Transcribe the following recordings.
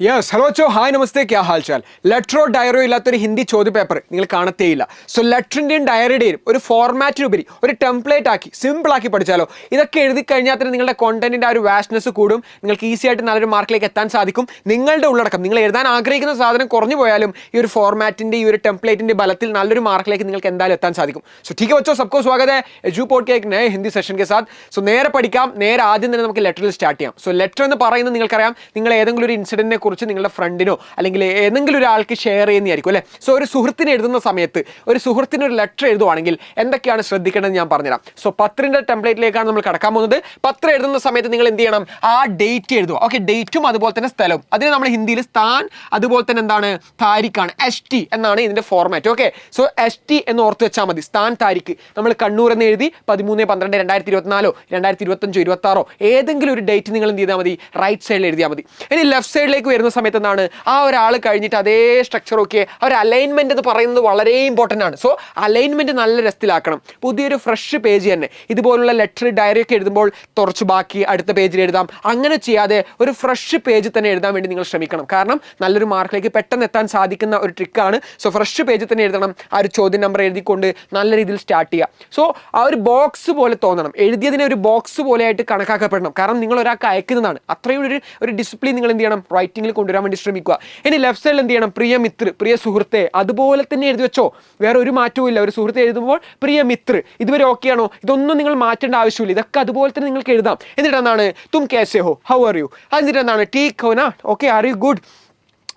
Yes hello ചോ hi നമസ്തേ ക്യാ ഹാൽ ചാൽ. ലെറ്ററോ ഡയറോ ഇല്ലാത്തൊരു ഹിന്ദി ചോദ്യ പേപ്പർ നിങ്ങൾ കാണത്തേയില്ല. സോ ലെറ്ററിൻ്റെയും ഡയറിയുടെയും ഒരു ഫോർമാറ്റിനുപരി ഒരു ടെംപ്ലേറ്റ് ആക്കി സിമ്പിളാക്കി പഠിച്ചാലോ. ഇതൊക്കെ എഴുതി കഴിഞ്ഞാൽ തന്നെ നിങ്ങളുടെ കോണ്ടന്റിൻ്റെ ആ ഒരു വാസ്റ്റ്നെസ് കൂടും. നിങ്ങൾക്ക് ഈസി ആയിട്ട് നല്ലൊരു മാർക്കിലേക്ക് എത്താൻ സാധിക്കും. നിങ്ങളുടെ ഉള്ളടക്കം നിങ്ങൾ എഴുതാൻ ആഗ്രഹിക്കുന്ന സാധനം കുറഞ്ഞു പോയാലും ഈ ഒരു ഫോർമാറ്റിൻ്റെ ഈ ഒരു ടെംപ്ലേറ്റിൻ്റെ ബലത്തിൽ നല്ലൊരു മാർക്കിലേക്ക് നിങ്ങൾക്ക് എന്തായാലും എത്താൻ സാധിക്കും. സോ ठीक है बच्चों, सबको स्वागत है एजू पोर्ट के एक नए हिंदी सेशन के साथ. സോ നേരെ പഠിക്കാം. നേരെ ആദ്യം തന്നെ നമുക്ക് ലെറ്ററിൽ സ്റ്റാർട്ട് ചെയ്യാം. സോ ലെറ്റർ എന്ന് പറയുന്നത് നിങ്ങൾക്കറിയാം, നിങ്ങൾ ഏതെങ്കിലും ഒരു ഇൻസിഡന്റിനെ കുറിച്ച് നിങ്ങളുടെ ഫ്രണ്ടിനോ അല്ലെങ്കിൽ ഏതെങ്കിലും ഒരാൾക്ക് ഷെയർ ചെയ്യുന്നതായിരിക്കും അല്ലേ. സോ ഒരു സുഹൃത്തിന് എഴുതുന്ന സമയത്ത് ഒരു സുഹൃത്തിന് ഒരു ലെറ്റർ എഴുതുവാണെങ്കിൽ എന്തൊക്കെയാണ് ശ്രദ്ധിക്കേണ്ടത് ഞാൻ പറഞ്ഞുതരാം. സോ പത്രത്തിന്റെ ടെംപ്ലേറ്റിലേക്കാണ് നമ്മൾ കടക്കാൻ പോകുന്നത്. പത്രം എഴുതുന്ന സമയത്ത് നിങ്ങൾ എന്ത് ചെയ്യണം, ആ ഡേറ്റ് എഴുതുക. ഓക്കെ, ഡേറ്റും അതുപോലെ തന്നെ സ്ഥലവും. അതിന് നമ്മൾ ഹിന്ദിയിൽ സ്ഥാൻ അതുപോലെ തന്നെ എന്താണ് താരിഖാണ്, ST എന്നാണ് ഇതിന്റെ ഫോർമാറ്റ്. ഓക്കെ, സോ ST എന്ന് ഓർത്ത് വെച്ചാൽ മതി. സ്ഥാൻ താരിഖ് നമ്മൾ കണ്ണൂർ എന്ന് എഴുതി 13/12/2024 2025 26 ഏതെങ്കിലും ഒരു ഡേറ്റ് നിങ്ങൾ എന്ത് ചെയ്താൽ മതി, റൈറ്റ് സൈഡിൽ എഴുതിയാൽ മതി. ഇനി ലെഫ്റ്റ് സൈഡിലേക്ക് വരുന്ന സമയത്ത് എന്താണ്, ആ ഒരാൾ കഴിഞ്ഞിട്ട് അതേ സ്ട്രക്ചർ ഒക്കെ ആ ഒരു അലൈൻമെന്റ് എന്ന് പറയുന്നത് വളരെ ഇമ്പോർട്ടൻ്റ് ആണ്. സോ അലൈൻമെന്റ് നല്ല രസത്തിലാക്കണം. പുതിയൊരു ഫ്രഷ് പേജ് തന്നെ ഇതുപോലുള്ള ലെറ്റർ ഡയറി ഒക്കെ എഴുതുമ്പോൾ കുറച്ച് ബാക്കി അടുത്ത പേജിൽ എഴുതാം. അങ്ങനെ ചെയ്യാതെ ഒരു ഫ്രഷ് പേജ് തന്നെ എഴുതാൻ വേണ്ടി നിങ്ങൾ ശ്രമിക്കണം. കാരണം നല്ലൊരു മാർക്കിലേക്ക് പെട്ടെന്ന് എത്താൻ സാധിക്കുന്ന ഒരു ട്രിക്കാണ്. സോ ഫ്രഷ് പേജിൽ തന്നെ എഴുതണം. ആ ഒരു ചോദ്യം നമ്പർ എഴുതിക്കൊണ്ട് നല്ല രീതിയിൽ സ്റ്റാർട്ട് ചെയ്യുക. സോ ആ ഒരു ബോക്സ് പോലെ തോന്നണം, എഴുതിയതിനെ ഒരു ബോക്സ് പോലെ ആയിട്ട് കണക്കാക്കപ്പെടണം. കാരണം നിങ്ങൾ ഒരാൾക്ക് അയക്കുന്നതാണ്. അത്രയും ഒരു ഡിസിപ്ലിൻ നിങ്ങൾ എന്ത് ചെയ്യണം, റൈറ്റിംഗിൽ കൊണ്ടുവരാൻ വേണ്ടി ശ്രമിക്കുക. ഇനി ലെഫ്റ്റ് സൈഡിൽ എന്ത് ചെയ്യണം, പ്രിയ മിത്ര, പ്രിയ സുഹൃത്തെ, അതുപോലെ തന്നെ എഴുതി വെച്ചോ. വേറെ ഒരു മാറ്റവും ഇല്ല. ഒരു സുഹൃത്തെ എഴുതുമ്പോൾ പ്രിയ മിത്ര, ഇതുവരെ ഓക്കെ ആണോ, ഇതൊന്നും നിങ്ങൾ മാറ്റേണ്ട ആവശ്യമില്ല. ഇതൊക്കെ അതുപോലെ തന്നെ നിങ്ങൾക്ക് എഴുതാം. എന്നിട്ട് എന്താണ്, തും കേസെ ഹോ, ഹൗ ആർ യു, എന്നിട്ട് എന്താണ്, ടീക്ക് ഹോ നാ, okay, are you good,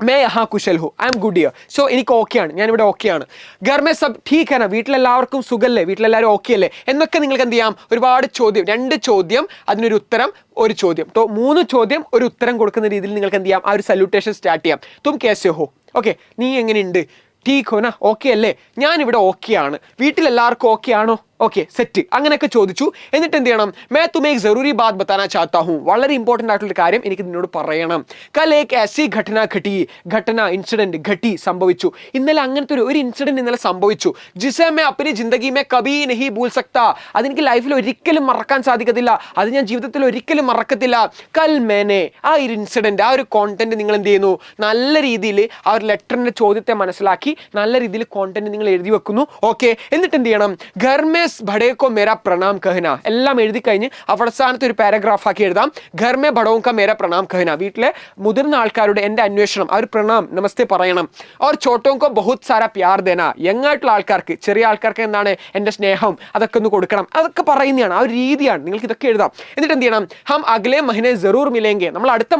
may യഹാ കുശൽ ഹോ, I M good here. So എനിക്ക് ഓക്കെയാണ്, ഞാനിവിടെ ഓക്കെയാണ്. ഘർ മേ സബ് ഠീക് ഹൈ നാ, വീട്ടിലെല്ലാവർക്കും സുഖല്ലേ, വീട്ടിലെല്ലാവരും ഓക്കെ അല്ലേ എന്നൊക്കെ നിങ്ങൾക്ക് എന്ത് ചെയ്യാം. ഒരുപാട് ചോദ്യം, 2 ചോദ്യം അതിനൊരു ഉത്തരം, ഒരു ചോദ്യം, 3 ചോദ്യം ഒരു ഉത്തരം കൊടുക്കുന്ന രീതിയിൽ നിങ്ങൾക്ക് എന്ത് ചെയ്യാം, ആ ഒരു സല്യൂട്ടേഷൻ സ്റ്റാർട്ട് ചെയ്യാം. തും കേസെ ഹോ, ഓക്കെ, നീ എങ്ങനെയുണ്ട്, ടീക്ക് ഹോ നാ, ഓക്കെ അല്ലേ, ഞാനിവിടെ ഓക്കെയാണ്, വീട്ടിലെല്ലാവർക്കും ഓക്കെ ആണോ, ഓക്കെ സെറ്റ്, അങ്ങനെയൊക്കെ ചോദിച്ചു. എന്നിട്ട് എന്ത് ചെയ്യണം, മേ തുമേ ഏക് ജറൂരി ബാത് ബതാനാ ചാഹത്താ ഹൂം, വളരെ ഇമ്പോർട്ടൻ്റ് ആയിട്ടുള്ള കാര്യം എനിക്ക് നിന്നോട് പറയണം. കൽ ഏക് ऐसी घटना घटी, ഘട്ടന ഇൻസിഡന്റ് ഘട്ടി, സംഭവിച്ചു. ഇന്നലെ അങ്ങനത്തെ ഒരു ഇൻസിഡന്റ് ഇന്നലെ സംഭവിച്ചു. ജിസേ മേ അപ്നി ജിന്ദഗി മേ കഭി നഹീ ഭൂൽ സക്താ, അതെനിക്ക് ലൈഫിൽ ഒരിക്കലും മറക്കാൻ സാധിക്കത്തില്ല, അത് ഞാൻ ജീവിതത്തിൽ ഒരിക്കലും മറക്കത്തില്ല. കൽ മേനെ, ആ ഒരു ഇൻസിഡന്റ്, ആ ഒരു കോണ്ടന്റ് നിങ്ങൾ എന്ത് ചെയ്യുന്നു, നല്ല രീതിയിൽ ആ ഒരു ലെറ്ററിന്റെ ചോദ്യത്തെ മനസ്സിലാക്കി നല്ല രീതിയിൽ കോണ്ടന്റ് നിങ്ങൾ എഴുതി വെക്കുന്നു. ഓക്കെ, എന്നിട്ട് എന്ത് ചെയ്യണം, ഘർ മേ ബഡേക്കോ മേരാ പ്രണാം കഹന, എല്ലാം എഴുതി കഴിഞ്ഞ് അവസാനത്തെ ഒരു പാരഗ്രാഫ് ആക്കി എഴുതാം. ഘർ മേ ബഡോങ്ക മേരാ പ്രണാം കഹന, വീട്ടിലെ മുതിർന്ന ആൾക്കാരുടെ എൻ്റെ അന്വേഷണം, ആ ഒരു പ്രണാം നമസ്തേ പറയണം. ഓർ ചോട്ടോങ്കോ ബഹുത് സാരാ പ്യാർ ദേന, യങ്ങായിട്ടുള്ള ആൾക്കാർക്ക്, ചെറിയ ആൾക്കാർക്ക് എന്താണ് എൻ്റെ സ്നേഹം, അതൊക്കെ ഒന്ന് കൊടുക്കണം. അതൊക്കെ പറയുന്നതാണ്, ആ ഒരു രീതിയാണ്. നിങ്ങൾക്ക് ഇതൊക്കെ എഴുതാം. എന്നിട്ട് എന്ത് ചെയ്യണം, ഹം അഗ്ലേ മഹിനെ ജറൂർ മിലേങ്കെ, നമ്മൾ അടുത്ത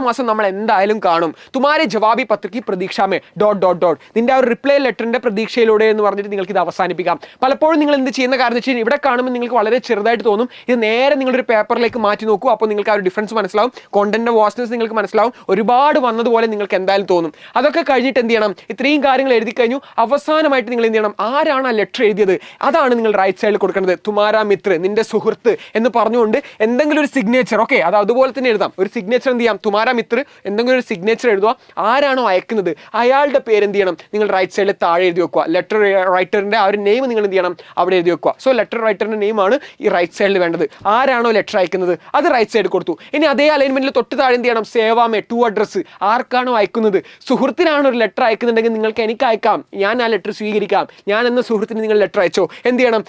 മാസം നമ്മൾ എന്തായാലും കാണും. തുമാരെ ജവാബി പത്രക്ക് പ്രതീക്ഷാമേ ഡോട്ട് ഡോട്ട് ഡോട്ട്, നിന്റെ ആ ഒരു റിപ്ലൈ ലെറ്ററിന്റെ പ്രതീക്ഷയിലൂടെ എന്ന് പറഞ്ഞിട്ട് നിങ്ങൾക്ക് ഇത് അവസാനിപ്പിക്കാം. പലപ്പോഴും നിങ്ങൾ എന്ത് ചെയ്യുന്ന കാര്യം വെച്ച് കഴിഞ്ഞാൽ, ഇവിടെ കാണുമ്പോൾ നിങ്ങൾക്ക് വളരെ ചെറുതായിട്ട് തോന്നും. ഇത് നേരെ നിങ്ങളൊരു പേപ്പറിലേക്ക് മാറ്റി നോക്കൂ. അപ്പോൾ നിങ്ങൾക്ക് ആ ഒരു ഡിഫറൻസ് മനസ്സിലാവും, കോണ്ടന്റിന്റെ വാസ്റ്റ്നെസ് നിങ്ങൾക്ക് മനസ്സിലാവും. ഒരുപാട് വന്നതുപോലെ നിങ്ങൾക്ക് എന്തായാലും തോന്നും. അതൊക്കെ കഴിഞ്ഞിട്ട് എന്ത് ചെയ്യണം, ഇത്രയും കാര്യങ്ങൾ എഴുതി കഴിഞ്ഞു. അവസാനമായിട്ട് നിങ്ങൾ എന്ത് ചെയ്യണം, ആരാണ് ആ ലെറ്റർ എഴുതിയത് അതാണ് നിങ്ങൾ റൈറ്റ് സൈഡിൽ കൊടുക്കേണ്ടത്. തുമാരാ മിത്ര, നിന്റെ സുഹൃത്ത് എന്ന് പറഞ്ഞുകൊണ്ട് എന്തെങ്കിലും ഒരു സിഗ്നേച്ചർ, ഓക്കെ, അത് അതുപോലെ തന്നെ എഴുതാം. ഒരു സിഗ്നേച്ചർ എന്ത് ചെയ്യാം, തുമാരാ മിത്ര, എന്തെങ്കിലും ഒരു സിഗ്നേച്ചർ എഴുതുക. ആരാണോ അയക്കുന്നത് അയാളുടെ പേര് എന്ത് ചെയ്യണം, നിങ്ങൾ റൈറ്റ് സൈഡിൽ താഴെ എഴുതി വെക്കുക. ലെറ്റർ റൈറ്ററിന്റെ ആ ഒരു നെയിം നിങ്ങൾ എന്ത് ചെയ്യണം, അവിടെ എഴുതി വെക്കുക. സോ ലെറ്റർ റൈറ്ററിന്റെ നെയിമാണ് ഈ റൈറ്റ് സൈഡിൽ വേണ്ടത്. ആരാണോ ലെറ്റർ അയക്കുന്നത് അത് റൈറ്റ് സൈഡ് കൊടുത്തു. ഇനി അതേ അലൈൻമെന്റിൽ തൊട്ട് താഴെ എന്ത് ചെയ്യണം, സേവാമേ ടു അഡ്രസ്, ആർക്കാണോ അയക്കുന്നത്, സുഹൃത്തിനാണ് ഒരു ലെറ്റർ അയക്കുന്നുണ്ടെങ്കിൽ നിങ്ങൾക്ക് എനിക്ക് അയക്കാം, ഞാൻ ആ ലെറ്റർ സ്വീകരിക്കാം. ഞാൻ എന്ന സുഹൃത്തിന് നിങ്ങൾ ലെറ്റർ അയച്ചോ. എന്ത് ചെയ്യണം,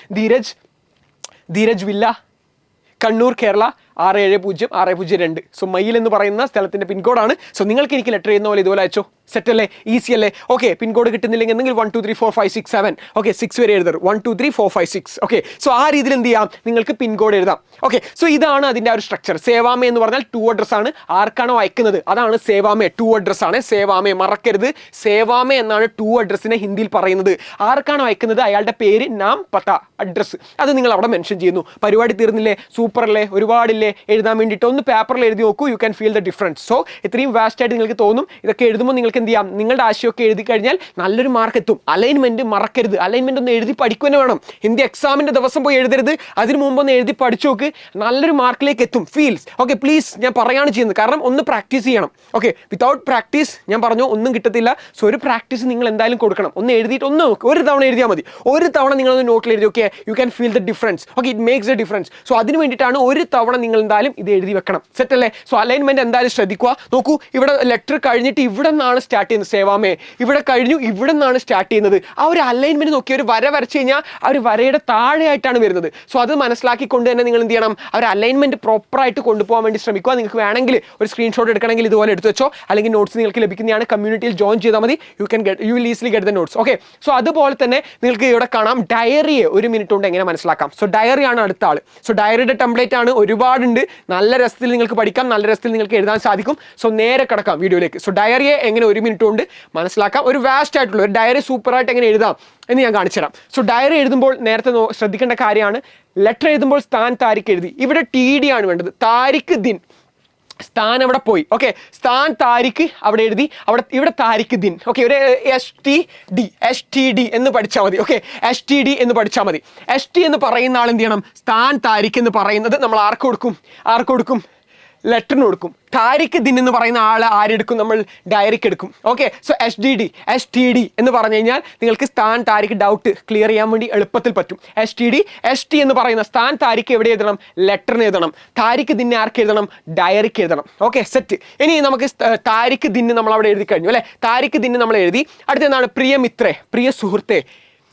ധീരജ് വില്ല, കണ്ണൂർ കേരള 670-602. സോ മയിൽ എന്ന് പറയുന്ന സ്ഥലത്തിന്റെ പിൻകോഡാണ്. സോ നിങ്ങൾക്ക് എനിക്ക് ലെറ്റർ ചെയ്യുന്ന പോലെ ഇതുപോലെ അയച്ചോ. സെറ്റ് അല്ലേ, ഈസി അല്ലേ. ഓക്കെ, പിൻകോഡ് കിട്ടുന്നില്ലെങ്കിൽ എന്തെങ്കിലും 1 2 3 4 5 6 7, ഓക്കെ 6 വരെ എഴുതരുത്, 1 2 3 4 5 6. ഓക്കെ, സോ ആ രീതിയിൽ എന്ത് ചെയ്യാം, നിങ്ങൾക്ക് പിൻകോഡ് എഴുതാം. ഓക്കെ, സോ ഇതാണ് അതിൻ്റെ ആ ഒരു സ്ട്രക്ചർ. സേവാമേ എന്ന് പറഞ്ഞാൽ ടു അഡ്രസ് ആണ്. ആർക്കാണോ അയക്കുന്നത് അതാണ് സേവാമേ, ടു അഡ്രസ് ആണ്. സേവാമേ മറക്കരുത്, സേവാമേ എന്നാണ് ടു അഡ്രസ്സിനെ ഹിന്ദിയിൽ പറയുന്നത്. ആർക്കാണോ അയക്കുന്നത് അയാളുടെ പേര്, നാം, പത്ത, അഡ്രസ്സ്, അത് നിങ്ങൾ അവിടെ മെൻഷൻ ചെയ്യുന്നു. പരിപാടി തീർന്നില്ലേ, സൂപ്പർ അല്ലേ, ഒരുപാടില്ലേ എഴുതാൻ വേണ്ടിയിട്ട്. ഒന്ന് പേപ്പറിൽ എഴുതി നോക്കൂ, you can feel the difference. So ഇത്രയും വാസ്റ്റ് ആയിട്ട് നിങ്ങൾക്ക് തോന്നും. ഇതൊക്കെ എഴുതുമ്പോൾ നിങ്ങൾക്ക് എന്ത് ചെയ്യാം, നിങ്ങളുടെ ആശയമൊക്കെ എഴുതി കഴിഞ്ഞാൽ നല്ലൊരു മാർക്ക് എത്തും. അലൈൻമെന്റ് മറക്കരുത്, അലൈൻമെന്റ് ഒന്ന് എഴുതി പഠിക്കുക വേണം. ഹിന്ദി എക്സാമിന്റെ ദിവസം പോയി എഴുതരുത്, അതിന് മുമ്പ് ഒന്ന് എഴുതി പഠിച്ചു നോക്ക്, നല്ലൊരു മാർക്കിലേക്ക് എത്തും. ഫീൽസ് ഓക്കെ, പ്ലീസ് ഞാൻ പറയാണ് ചെയ്യുന്നത്, കാരണം ഒന്ന് പ്രാക്ടീസ് ചെയ്യണം. ഓക്കെ, വിത്തൗട്ട് പ്രാക്ടീസ് ഞാൻ പറഞ്ഞു ഒന്നും കിട്ടത്തില്ല. സോ ഒരു പ്രാക്ടീസ് നിങ്ങൾ എന്തായാലും കൊടുക്കണം. ഒന്ന് എഴുതിയിട്ട് ഒന്ന് ഒരു തവണ എഴുതിയാൽ മതി. ഒരു തവണ നിങ്ങളൊന്ന് നോട്ടിൽ എഴുതി, okay you can feel the difference. Okay, it makes A difference. So അതിന് വേണ്ടിയിട്ടാണ് ഒരു തവണ നിങ്ങൾ നിങ്ങൾ എന്തായാലും ഇത് എഴുതി വെക്കണം. സെറ്റ് അല്ലേ? സോ അലൈൻമെന്റ് എന്തായാലും ശ്രദ്ധിക്കുക. നോക്കൂ, ഇവിടെ ലെറ്റർ കഴിഞ്ഞിട്ട് ഇവിടെ നിന്നാണ് സ്റ്റാർട്ട് ചെയ്യുന്നത്. സേവാമേ ഇവിടെ കഴിഞ്ഞു, ഇവിടെ നിന്നാണ് സ്റ്റാർട്ട് ചെയ്യുന്നത്. ആ ഒരു അലൈൻമെന്റ് നോക്കി ഒരു വര വരച്ചു കഴിഞ്ഞാൽ ആ ഒരു വരയുടെ താഴെയായിട്ടാണ് വരുന്നത്. സോ അത് മനസ്സിലാക്കിക്കൊണ്ട് തന്നെ നിങ്ങൾ എന്ത് ചെയ്യണം, ആ ഒരു അലൈൻമെന്റ് പ്രോപ്പറായിട്ട് കൊണ്ടുപോകാൻ വേണ്ടി ശ്രമിക്കുക. നിങ്ങൾക്ക് വേണമെങ്കിൽ ഒരു സ്ക്രീൻഷോട്ട് എടുക്കണമെങ്കിൽ ഇതുപോലെ എടുത്ത് വെച്ചോ, അല്ലെങ്കിൽ നോട്ട്സ് നിങ്ങൾക്ക് ലഭിക്കുന്നതാണ്. കമ്മ്യൂണിറ്റിയിൽ ജോയിൻ ചെയ്താൽ മതി. You will easily get the notes. Okay, so അതുപോലെ തന്നെ നിങ്ങൾക്ക് ഇവിടെ കാണാം ഡയറിയെ 1 മിനിറ്റ് കൊണ്ട് എങ്ങനെ മനസ്സിലാക്കാം. സോ ഡയറിയാണ് അടുത്ത ആൾ. സോ ഡയറിയുടെ ടെംപ്ലേറ്റ് ആണ്, ഒരുപാടുണ്ട്. നല്ല രസത്തിൽ നിങ്ങൾക്ക് പഠിക്കാം, നല്ല രസത്തിൽ നിങ്ങൾക്ക് എഴുതാൻ സാധിക്കും. സോ നേരെ കിടക്കാം വീഡിയോയിലേക്ക്. സോ ഡയറിയെ എങ്ങനെ 1 മിനിറ്റ് കൊണ്ട് മനസ്സിലാക്കാം, ഒരു വാസ്റ്റ് ആയിട്ടുള്ള ഒരു ഡയറി സൂപ്പറായിട്ട് എങ്ങനെ എഴുതാം എന്ന് ഞാൻ കാണിച്ചു തരാം. സോ ഡയറി എഴുതുമ്പോൾ നേരത്തെ ശ്രദ്ധിക്കേണ്ട കാര്യമാണ്, ലെറ്റർ എഴുതുമ്പോൾ സ്ഥാൻ താരിഖ് എഴുതി. ഇവിടെ TD ആണ് വേണ്ടത്. താരിഖ് ദിൻ, സ്ഥാൻ അവിടെ പോയി. ഓക്കെ, സ്ഥാൻ താരിഖ് അവിടെ എഴുതി, ഇവിടെ താരിഖ് ദിൻ. ഓക്കെ, ഒരു STD എന്ന് പഠിച്ചാൽ മതി. ഓക്കെ, STD എന്ന് പഠിച്ചാൽ മതി. ST എന്ന് പറയുന്ന ആൾ എന്ത് ചെയ്യണം, സ്ഥാൻ താരിഖ് എന്ന് പറയുന്നത് നമ്മൾ ആർക്ക് കൊടുക്കും? ലെറ്ററിന് കൊടുക്കും. താരിഖ് ദിൻ എന്ന് പറയുന്ന ആൾ ആരെടുക്കും? നമ്മൾ ഡയറിക്ക് എടുക്കും. ഓക്കെ, സോ STD എന്ന് പറഞ്ഞു കഴിഞ്ഞാൽ നിങ്ങൾക്ക് സ്ഥാൻ താരിഖ് ഡൗട്ട് ക്ലിയർ ചെയ്യാൻ വേണ്ടി എളുപ്പത്തിൽ പറ്റും. ST എന്ന് പറയുന്ന സ്ഥാൻ താരിഖ് എവിടെ എഴുതണം? ലെറ്ററിന് എഴുതണം. താരിഖ് ദിന്നെ ആർക്ക് എഴുതണം? ഡയറിക്ക് എഴുതണം. Okay, set. ഇനി നമുക്ക് താരിഖ് ദിൻ നമ്മൾ അവിടെ എഴുതി കഴിഞ്ഞു അല്ലേ? താരിഖ് ദിൻ നമ്മൾ എഴുതി. അടുത്ത എന്താണ്? പ്രിയ മിത്രേ, പ്രിയ സുഹൃത്തേ,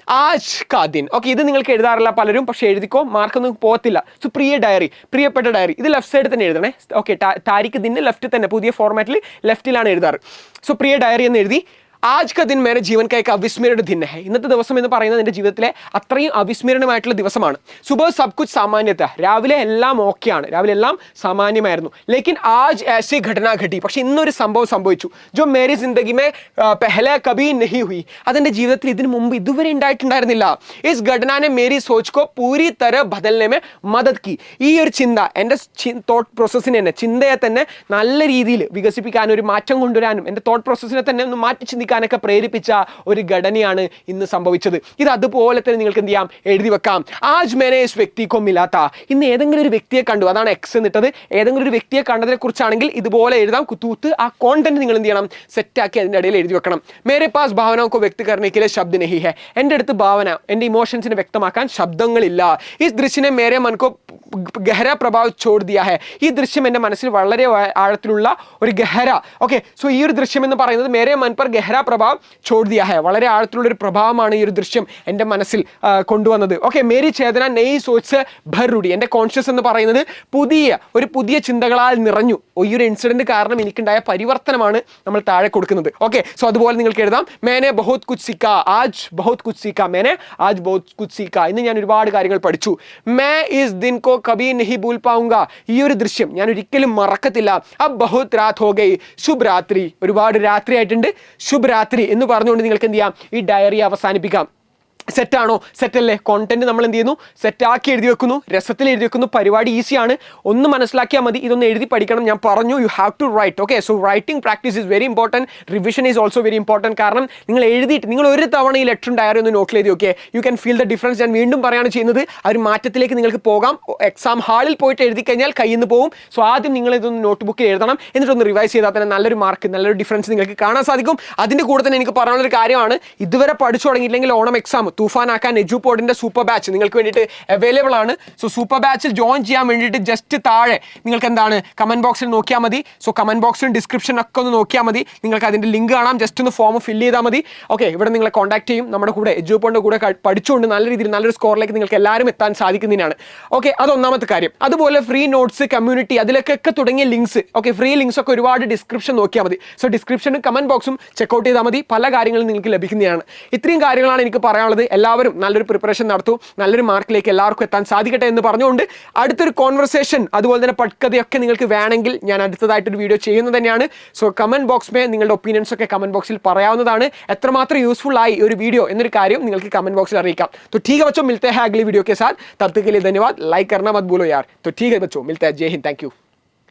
ആജ് കാ ദിൻ. ഓക്കെ, ഇത് നിങ്ങൾക്ക് എഴുതാറില്ല പലരും, പക്ഷേ എഴുതിക്കോ, മാർക്കൊന്നും പോകത്തില്ല. സോ പ്രിയ ഡയറി, പ്രിയപ്പെട്ട ഡയറി, ഇത് ലെഫ്റ്റ് സൈഡിൽ തന്നെ എഴുതണേ. ഓക്കെ, താരിഖ് ദിന് ലെഫ്റ്റ് തന്നെ, പുതിയ ഫോർമാറ്റിൽ ലെഫ്റ്റിലാണ് എഴുതാറ്. സോ പ്രിയ ഡയറി എന്ന് എഴുതി. ആജ് കാ ദിൻ മേരെ ജീവൻ കാ ഏക് അവിസ്മരണീയ ദിൻ ഹൈ. ഇന്നത്തെ ദിവസം എന്ന് പറയുന്നത് എൻ്റെ ജീവിതത്തിലെ അത്രയും അവിസ്മരണീയമായിട്ടുള്ള ദിവസമാണ്. സുബഹ് സബ് കുച്ച് സാമാന്യത, രാവിലെ എല്ലാം ഓക്കെയാണ്, രാവിലെ എല്ലാം സാമാന്യമായിരുന്നു. ലേക്കിൻ ആജ് ऐसी घटना घटी, പക്ഷെ ഇന്നൊരു സംഭവം സംഭവിച്ചു. ജോ മേരി ജിന്ദഗി മേ പെഹലെ കബി നഹി ഹുയി, അതെൻ്റെ ജീവിതത്തിൽ ഇതിനു മുമ്പ് ഇതുവരെ ഉണ്ടായിട്ടുണ്ടായിരുന്നില്ല. ഇസ് ഘടനാനെ മേരി സോച്ച് കോ പൂരി തര ബദൽനെ മേ മദദ് കി. ഈ ഒരു ചിന്ത എൻ്റെ തോട്ട് പ്രോസസ്സിനെ തന്നെ, ചിന്തയെ തന്നെ നല്ല രീതിയിൽ വികസിപ്പിക്കാനും ഒരു മാറ്റം കൊണ്ടുവരാനും എൻ്റെ തോട്ട് പ്രോസസ്സിനെ തന്നെ ഒന്ന് മാറ്റി ചിന്തിക്കാനൊക്കെ പ്രേരിപ്പിച്ച ഒരു ഘടനയാണ് ഇന്ന് സംഭവിച്ചത്. ഇത് അതുപോലെ തന്നെ നിങ്ങൾക്ക് എന്ത് ചെയ്യാം, എഴുതി വെക്കാം. ആജ് മേനെ ഇസ് വ്യക്തി കോ മിലാത്ത, ഇന്ന് ഏതെങ്കിലും ഒരു വ്യക്തിയെ കണ്ടു, അതാണ് X എന്നിട്ടത്. ഏതെങ്കിലും ഒരു വ്യക്തിയെ കണ്ടതിനെ കുറിച്ചാണെങ്കിൽ ഇതുപോലെ എഴുതാം. കുത്തൂത്ത് ആ കോണ്ടന്റ് നിങ്ങൾ എന്ത് ചെയ്യണം, സെറ്റാക്കി അതിൻ്റെ ഇടയിൽ എഴുതി വെക്കണം. മേരെ പാസ് ഭാവനോ കോ വ്യക്തി കർണേക്കിലെ ശബ്ദ നഹി ഹെ, എൻ്റെ അടുത്ത് ഭാവന, എൻ്റെ ഇമോഷൻസിനെ വ്യക്തമാക്കാൻ ശബ്ദങ്ങളില്ല. ഈ ദൃശ്യനെ മേരെ മൻകോ ഗഹര പ്രഭാവ് ചോട് ദിയാ ഹെ, ഈ ദൃശ്യം എൻ്റെ മനസ്സിൽ വളരെ ആഴത്തിലുള്ള ഒരു ഗഹര. ഓക്കെ, സോ ഈ ഒരു ദൃശ്യം എന്ന് പറയുന്നത് മേരെ മൻ പർ ഗഹര പ്രഭാവ് ചോട് ദിയാ ഹെ, വളരെ ആഴത്തിലുള്ളൊരു പ്രഭാവമാണ് ഈ ഒരു ദൃശ്യം എൻ്റെ മനസ്സിൽ കൊണ്ടുവന്നത്. ഓക്കെ, മേരി ചേതന നെയ് സോച്ച് ഭർറുടി, എൻ്റെ കോൺഷ്യസ് എന്ന് പറയുന്നത് പുതിയ ചിന്തകളാൽ നിറഞ്ഞു. ഈ ഒരു ഇൻസിഡന്റ് കാരണം എനിക്കുണ്ടായ പരിവർത്തനമാണ് നമ്മൾ താഴെ കൊടുക്കുന്നത്. ഓക്കെ, സോ അതുപോലെ നിങ്ങൾക്ക് എഴുതാം. മേനെ ബഹുത് കുച്ച് സിക്ക, ആജ് ബഹുത് കുച്ച് സിക്ക, മേനെ ആജ് ബഹുത് കുച്ച് സിക്ക, ഇന്ന് ഞാൻ ഒരുപാട് കാര്യങ്ങൾ പഠിച്ചു. മേ ഇസ് ദിൻ കോ കബി നഹി ഭൂൽ പാऊंगा, ഈ ഒരു ദൃശ്യം ഞാൻ ഒരിക്കലും മറക്കത്തില്ല. അബ് ബഹുത് രാത് ഹോ ഗയി, ശുഭ് രാത്രി, ഒരുപാട് രാത്രി ആയിട്ടുണ്ട്, ശുഭ് രാത്രി എന്ന് പറഞ്ഞുകൊണ്ട് നിങ്ങൾക്ക് എന്ത് ചെയ്യാം, ഈ ഡയറി അവസാനിപ്പിക്കാം. സെറ്റാണോ? സെറ്റല്ലേ? കോണ്ടന്റ് നമ്മൾ എന്ത് ചെയ്യുന്നു, സെറ്റാക്കി എഴുതി വെക്കുന്നു, രസത്തിൽ എഴുതി വെക്കുന്നു. പരിപാടി ഈസിയാണ്, ഒന്ന് മനസ്സിലാക്കിയാൽ മതി. ഇതൊന്ന് എഴുതി പഠിക്കണം. ഞാൻ പറഞ്ഞു, you have to write. Okay, so writing practice is very important. Revision is also very important. കാരണം നിങ്ങൾ എഴുതിയിട്ട് നിങ്ങൾ ഒരു തവണ ഈ ലെറ്ററും ഡയറി ഒന്ന് നോട്ടിൽ എഴുതി നോക്കിയേ, you can feel the difference. ഞാൻ വീണ്ടും പറയാണ് ചെയ്യുന്നത്, ആ ഒരു മാറ്റത്തിലേക്ക് നിങ്ങൾക്ക് പോകാം. എക്സാം ഹാളിൽ പോയിട്ട് എഴുതി കഴിഞ്ഞാൽ കയ്യിൽ നിന്ന് പോകും. സോ ആദ്യം നിങ്ങൾ ഇതൊന്ന് നോട്ട് ബുക്കിൽ എഴുതണം, എന്നിട്ടൊന്ന് റിവൈസ് ചെയ്താൽ തന്നെ നല്ലൊരു മാർക്ക്, നല്ലൊരു ഡിഫറൻസ് നിങ്ങൾക്ക് കാണാൻ സാധിക്കും. അതിൻ്റെ കൂടെ തന്നെ എനിക്ക് പറയാനുള്ളൊരു കാര്യമാണ്, ഇതുവരെ പഠിച്ചു തുടങ്ങിയില്ലെങ്കിൽ ഓണം എക്സാം തൂഫാനാക്കാൻ എജുപോഡിൻ്റെ സൂപ്പർ ബാച്ച് നിങ്ങൾക്ക് വേണ്ടിയിട്ട് അവൈലബിൾ ആണ്. സോ സൂപ്പർ ബാച്ചിൽ ജോയിൻ ചെയ്യാൻ വേണ്ടിയിട്ട് ജസ്റ്റ് താഴെ നിങ്ങൾക്ക് എന്താണ് കമൻറ്റ് ബോക്സിൽ നോക്കിയാൽ മതി. സോ കമൻറ്റ് ബോക്സിലും ഡിസ്ക്രിപ്ഷനൊക്കെ ഒന്ന് നോക്കിയാൽ മതി, നിങ്ങൾക്ക് അതിൻ്റെ ലിങ്ക് കാണാം. ജസ്റ്റ് ഒന്ന് ഫോം ഫില്ല് ചെയ്താൽ മതി. ഓക്കെ, ഇവിടെ നിങ്ങളെ കോൺടാക്ട് ചെയ്യും. നമ്മുടെ കൂടെ എജുപോഡിൻ്റെ കൂടെ പഠിച്ചുകൊണ്ട് നല്ല രീതിയിൽ നല്ലൊരു സ്കോറിലേക്ക് നിങ്ങൾക്ക് എല്ലാവരും എത്താൻ സാധിക്കുന്നതിനാണ്. ഓക്കെ, അത് ഒന്നാമത്തെ കാര്യം. അതുപോലെ ഫ്രീ നോട്ട്സ്, കമ്മ്യൂണിറ്റി, അതിലൊക്കെ തുടങ്ങിയ ലിങ്ക്സ്, ഓക്കെ, ഫ്രീ ലിങ്ക്സ് ഒക്കെ ഒരുപാട് ഡിസ്ക്രിപ്ഷൻ നോക്കിയാൽ മതി. സോ ഡിസ്ക്രിപ്ഷനും കമൻറ്റ് ബോക്സും ചെക്കൗട്ട് ചെയ്താൽ മതി. പല കാര്യങ്ങളും നിങ്ങൾക്ക് ലഭിക്കുന്നതാണ്. ഇത്രയും കാര്യങ്ങളാണ് എനിക്ക് പറയാനുള്ളത്. എല്ലാവരും നല്ലൊരു പ്രിപ്പറേഷൻ നടത്തൂ, നല്ലൊരു മാർക്കിലേക്ക് എല്ലാവർക്കും എത്താൻ സാധിക്കട്ടെ എന്ന് പറഞ്ഞുകൊണ്ട് അടുത്തൊരു കോൺവെർസേഷൻ അതുപോലെ തന്നെ പട്കഥയൊക്കെ നിങ്ങൾക്ക് വേണമെങ്കിൽ ഞാൻ അടുത്തതായിട്ടൊരു വീഡിയോ ചെയ്യുന്നത് തന്നെയാണ്. സോ കമൻറ്റ് ബോക്സ് നിങ്ങളുടെ ഒപ്പീനിയൻസ് ഒക്കെ കമൻറ്റ് ബോക്സിൽ പറയാവുന്നതാണ്. എത്രമാത്രം യൂസ്ഫുൾ ആയി ഒരു വീഡിയോ എന്നൊരു കാര്യം നിങ്ങൾക്ക് കമൻറ്റ് ബോക്സിൽ അറിയിക്കാം. तो ठीक है बच्चों, मिलते हैं अगली वीडियो के साथ. तब तक के लिए धन्यवाद. लाइक करना मत भूलो यार. तो ठीक है बच्चों, मिलते हैं. जय हिंद, थैंक यू.